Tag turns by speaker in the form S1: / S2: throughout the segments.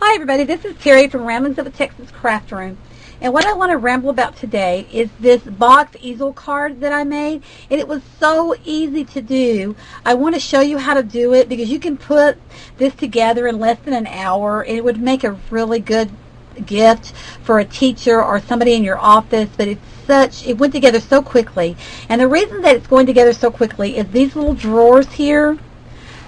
S1: Hi everybody, this is Terry from Ramblings of a Texas Craft Room. And what I want to ramble about today is this box easel card that I made. And it was so easy to do. I want to show you how to do it because you can put this together in less than an hour. And it would make a really good gift for a teacher or somebody in your office. But it went together so quickly. And the reason that it's going together so quickly is these little drawers here.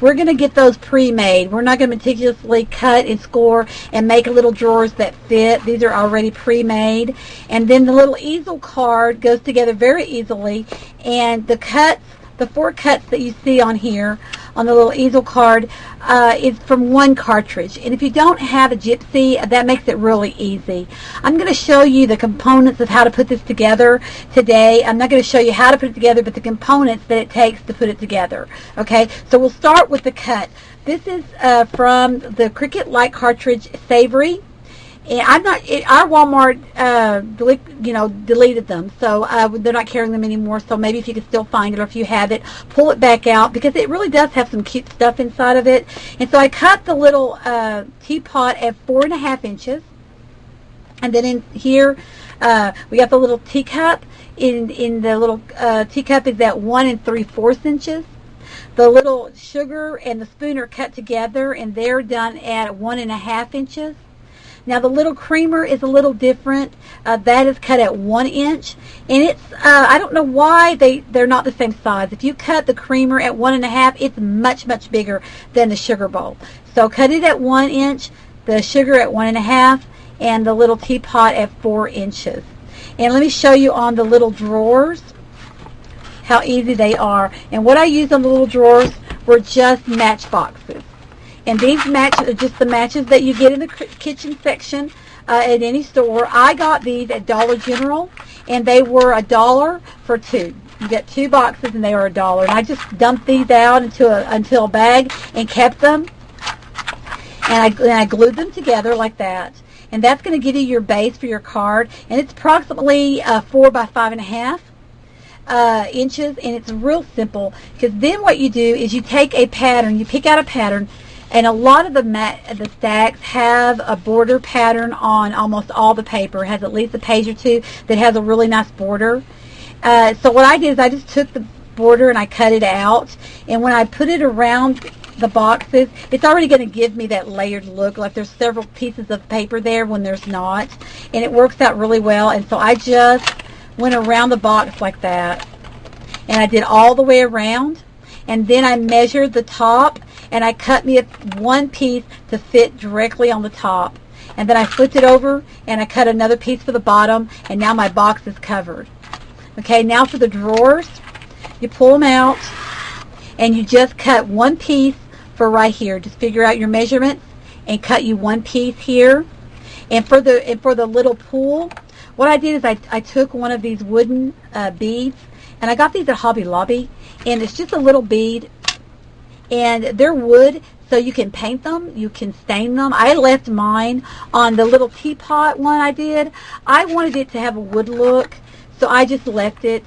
S1: We're going to get those pre-made. We're not going to meticulously cut and score and make little drawers that fit. These are already pre-made. And then the little easel card goes together very easily. And the cuts, the 4 cuts that you see on here, on the little easel card, is from one cartridge. And if you don't have a gypsy, that makes it really easy. I'm going to show you the components of how to put this together today. I'm not going to show you how to put it together, but the components that it takes to put it together. Okay, so we'll start with the cut. This is from the Cricut Light Cartridge Savory. And our Walmart, deleted them, so they're not carrying them anymore. So maybe if you can still find it, or if you have it, pull it back out because it really does have some cute stuff inside of it. And so I cut the little teapot at 4.5 inches, and then in here we got the little teacup. In the little teacup is at 1 3/4 inches. The little sugar and the spoon are cut together, and they're done at 1.5 inches. Now the little creamer is a little different. That is cut at 1 inch, and it's I don't know why they're not the same size. If you cut the creamer at 1.5, it's much bigger than the sugar bowl. So cut it at 1 inch, the sugar at 1.5, and the little teapot at 4 inches. And let me show you on the little drawers how easy they are. And what I used on the little drawers were just matchboxes. And these matches are just the matches that you get in the kitchen section at any store. I got these at Dollar General, and they were $1 for 2. You get 2 boxes, and they were $1. And I just dumped these out into a bag and kept them. And I glued them together like that. And that's going to give you your base for your card. And it's approximately 4 by 5.5 inches, and it's real simple. Because then what you do is you take a pattern, you pick out a pattern. And a lot of the stacks have a border pattern on almost all the paper. It has at least a page or 2 that has a really nice border. So what I did is I just took the border and I cut it out. And when I put it around the boxes, it's already going to give me that layered look, like there's several pieces of paper there when there's not. And it works out really well. And so I just went around the box like that. And I did all the way around. And then I measured the top, and I cut me one piece to fit directly on the top. And then I flipped it over, and I cut another piece for the bottom, and now my box is covered. Okay, now for the drawers, you pull them out, and you just cut one piece for right here. Just figure out your measurements and cut you one piece here. And for the little pool, what I did is I took one of these wooden beads, and I got these at Hobby Lobby, and it's just a little bead, and they're wood, so you can paint them, you can stain them. I left mine on the little teapot one I did. I wanted it to have a wood look, so I just left it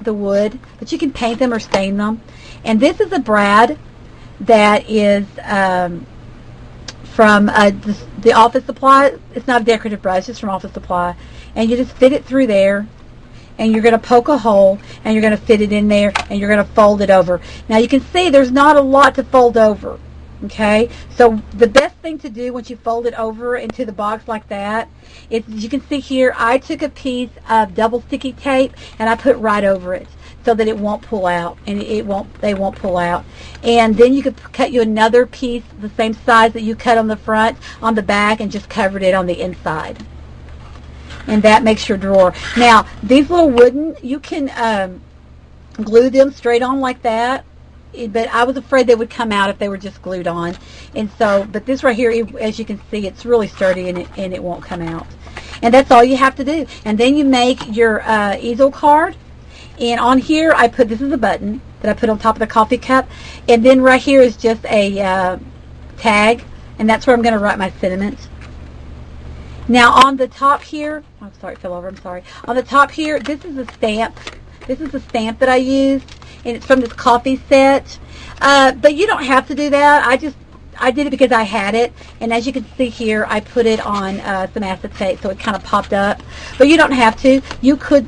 S1: the wood, but you can paint them or stain them. And this is a brad that is from the Office Supply. It's not a decorative brad, it's just from Office Supply. And you just fit it through there. And you're going to poke a hole, and you're going to fit it in there, and you're going to fold it over. Now you can see there's not a lot to fold over, okay? So the best thing to do once you fold it over into the box like that is, you can see here, I took a piece of double sticky tape, and I put right over it so that it won't pull out, and they won't pull out. And then you could cut you another piece the same size that you cut on the front, on the back, and just covered it on the inside. And that makes your drawer. Now, these little wooden, you can glue them straight on like that. But I was afraid they would come out if they were just glued on. And so, but this right here, as you can see, it's really sturdy, and it won't come out. And that's all you have to do. And then you make your easel card. And on here, this is a button that I put on top of the coffee cup. And then right here is just a tag. And that's where I'm going to write my sentiments. Now on the top here, I'm sorry, it fell over, I'm sorry. On the top here, this is a stamp. This is a stamp that I used, and it's from this coffee set. But you don't have to do that. I did it because I had it, and as you can see here, I put it on some acetate, so it kind of popped up. But you don't have to. You could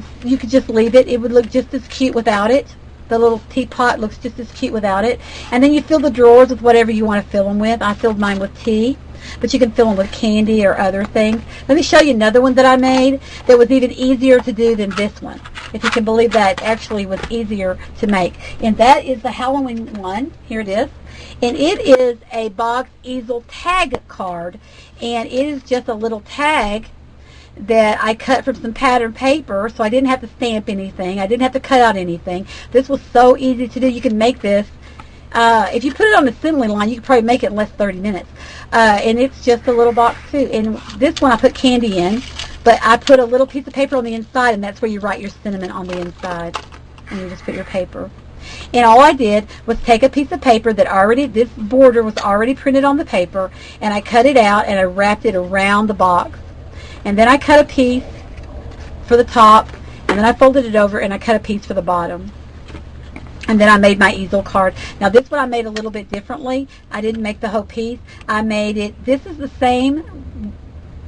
S1: just leave it. It would look just as cute without it. The little teapot looks just as cute without it. And then you fill the drawers with whatever you want to fill them with. I filled mine with tea, but you can fill them with candy or other things. Let me show you another one that I made that was even easier to do than this one. If you can believe that, actually was easier to make. And that is the Halloween one. Here it is. And it is a Box Easel tag card. And it is just a little tag that I cut from some pattern paper, so I didn't have to stamp anything. I didn't have to cut out anything. This was so easy to do. You can make this. If you put it on the assembly line, you could probably make it in less than 30 minutes. And it's just a little box too. And this one I put candy in, but I put a little piece of paper on the inside, and that's where you write your sentiment on the inside. And you just put your paper. And all I did was take a piece of paper that this border was already printed on the paper, and I cut it out and I wrapped it around the box. And then I cut a piece for the top, and then I folded it over and I cut a piece for the bottom. And then I made my easel card. Now this one I made a little bit differently. I didn't make the whole piece. I made it, this is the same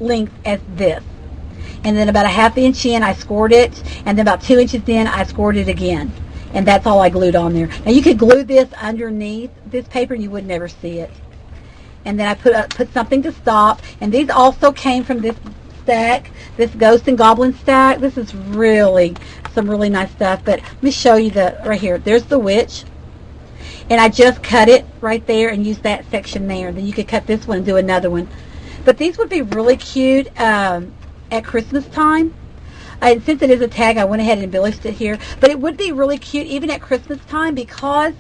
S1: length as this. And then about a ½ inch in, I scored it. And then about 2 inches in, I scored it again. And that's all I glued on there. Now you could glue this underneath this paper and you would never see it. And then I put something to stop. And these also came from this stack, this Ghost and Goblin stack. This is really some really nice stuff. But let me show you right here. There's the witch, and I just cut it right there and use that section there. Then you could cut this one and do another one. But these would be really cute at Christmas time. And since it is a tag, I went ahead and embellished it here. But it would be really cute even at Christmas time because,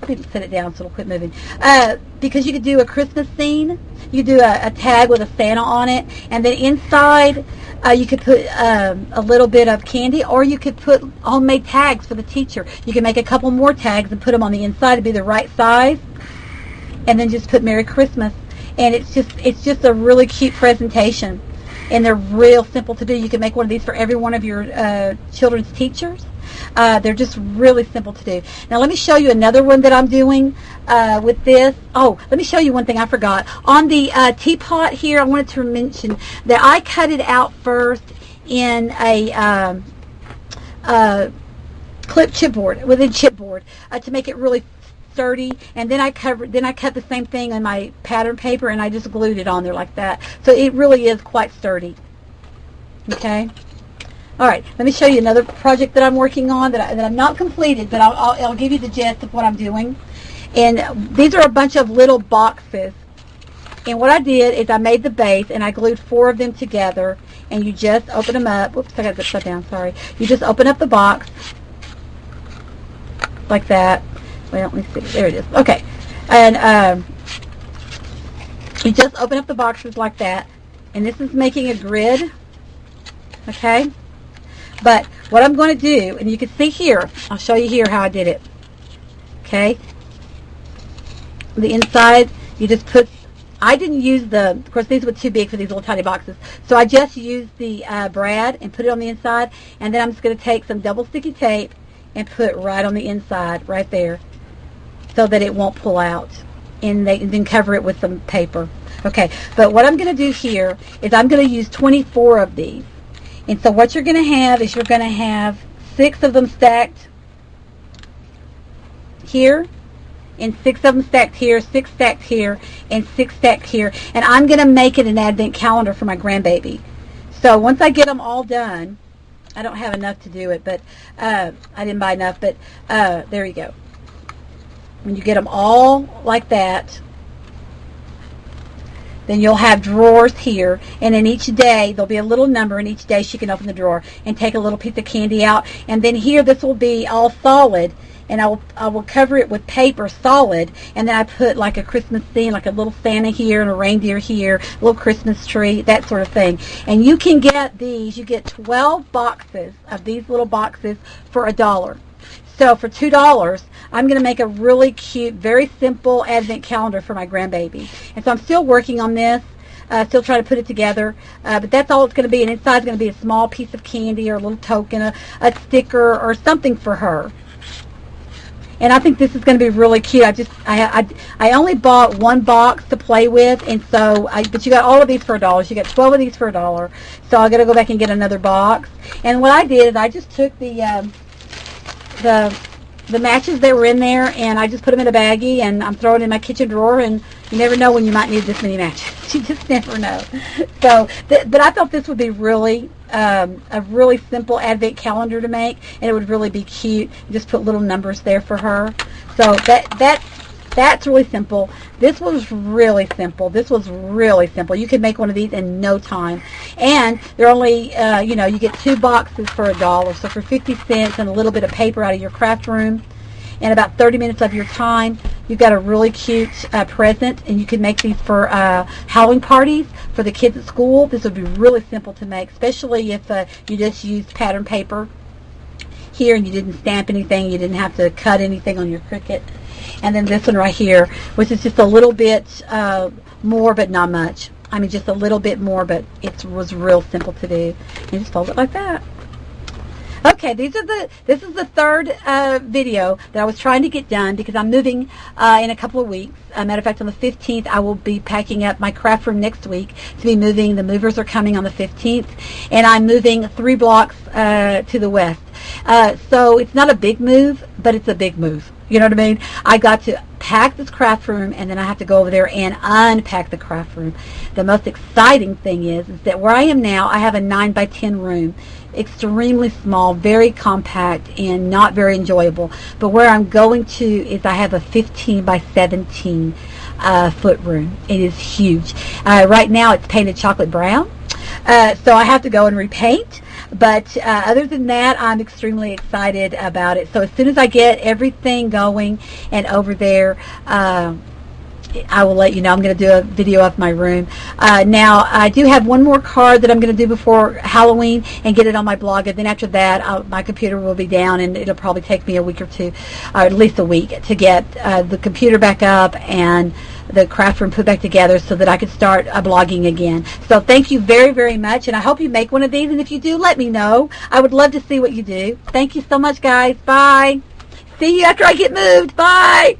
S1: let me set it down so it'll quit moving. Because you could do a Christmas scene. You could do a tag with a Santa on it. And then inside, you could put a little bit of candy, or you could put homemade tags for the teacher. You can make a couple more tags and put them on the inside to be the right size. And then just put Merry Christmas. And it's just a really cute presentation. And they're real simple to do. You can make one of these for every one of your children's teachers. They're just really simple to do. Now let me show you another one that I'm doing with this. Oh, let me show you one thing I forgot. On the teapot here, I wanted to mention that I cut it out first in a clip chipboard, with a chipboard, to make it really sturdy, and then I cut the same thing on my pattern paper and I just glued it on there like that. So it really is quite sturdy. Okay. All right, let me show you another project that I'm working on that I'm not completed, but I'll give you the gist of what I'm doing. And these are a bunch of little boxes. And what I did is I made the base and I glued 4 of them together, and you just open them up. Whoops, I got this shut down, sorry. You just open up the box like that. Well, let me see. There it is. Okay. And you just open up the boxes like that. And this is making a grid. Okay. But what I'm going to do, and you can see here, I'll show you here how I did it. Okay. The inside, you just put, I didn't use of course these were too big for these little tiny boxes. So I just used the brad and put it on the inside. And then I'm just going to take some double sticky tape and put right on the inside, right there, so that it won't pull out, and then cover it with some paper. Okay, but what I'm going to do here is I'm going to use 24 of these. And so what you're going to have is you're going to have 6 of them stacked here, and 6 of them stacked here, 6 stacked here, and 6 stacked here. And I'm going to make it an advent calendar for my grandbaby. So once I get them all done, I don't have enough to do it, but I didn't buy enough, but there you go. When you get them all like that, then you'll have drawers here, and in each day there'll be a little number, and each day she can open the drawer and take a little piece of candy out. And then here, this will be all solid, and I will cover it with paper solid, and then I put like a Christmas scene, like a little Santa here and a reindeer here, a little Christmas tree, that sort of thing. And you can get these, you get 12 boxes of these little boxes for $1. So for $2, I'm going to make a really cute, very simple advent calendar for my grandbaby. And so I'm still working on this, still trying to put it together. But that's all it's going to be. And inside is going to be a small piece of candy or a little token, a sticker or something for her. And I think this is going to be really cute. I only bought one box to play with, and so but you got all of these for $1. You got 12 of these for $1. So I got to go back and get another box. And what I did is I just took the matches that were in there, and I just put them in a baggie, and I'm throwing it in my kitchen drawer, and you never know when you might need this many matches. You just never know. So, but I thought this would be really a really simple advent calendar to make, and it would really be cute. You just put little numbers there for her. So that's really simple. This was really simple. This was really simple. You could make one of these in no time. And they're only, you get 2 boxes for $1. So for 50 cents and a little bit of paper out of your craft room and about 30 minutes of your time, you've got a really cute present. And you can make these for Halloween parties for the kids at school. This would be really simple to make, especially if you just used pattern paper here and you didn't stamp anything. You didn't have to cut anything on your Cricut. And then this one right here, which is just a little bit more, but not much. I mean, just a little bit more, but it was real simple to do. And just fold it like that. Okay, this is the third video that I was trying to get done because I'm moving in a couple of weeks. Matter of fact, on the 15th, I will be packing up my craft room next week to be moving. The movers are coming on the 15th, and I'm moving 3 blocks to the west. So it's not a big move, but it's a big move. You know what I mean? I got to pack this craft room, and then I have to go over there and unpack the craft room. The most exciting thing is that where I am now, I have a 9 by 10 room. Extremely small, very compact, and not very enjoyable. But where I'm going to is I have a 15 by 17 foot room. It is huge. Right now it's painted chocolate brown. So I have to go and repaint. But other than that, I'm extremely excited about it. So as soon as I get everything going and over there, I will let you know. I'm going to do a video of my room. Now, I do have one more card that I'm going to do before Halloween and get it on my blog. And then after that, my computer will be down, and it'll probably take me a week or two, or at least a week, to get the computer back up and the craft room put back together so that I could start blogging again. So thank you very, very much, and I hope you make one of these. And if you do, let me know. I would love to see what you do. Thank you so much, guys. Bye. See you after I get moved. Bye.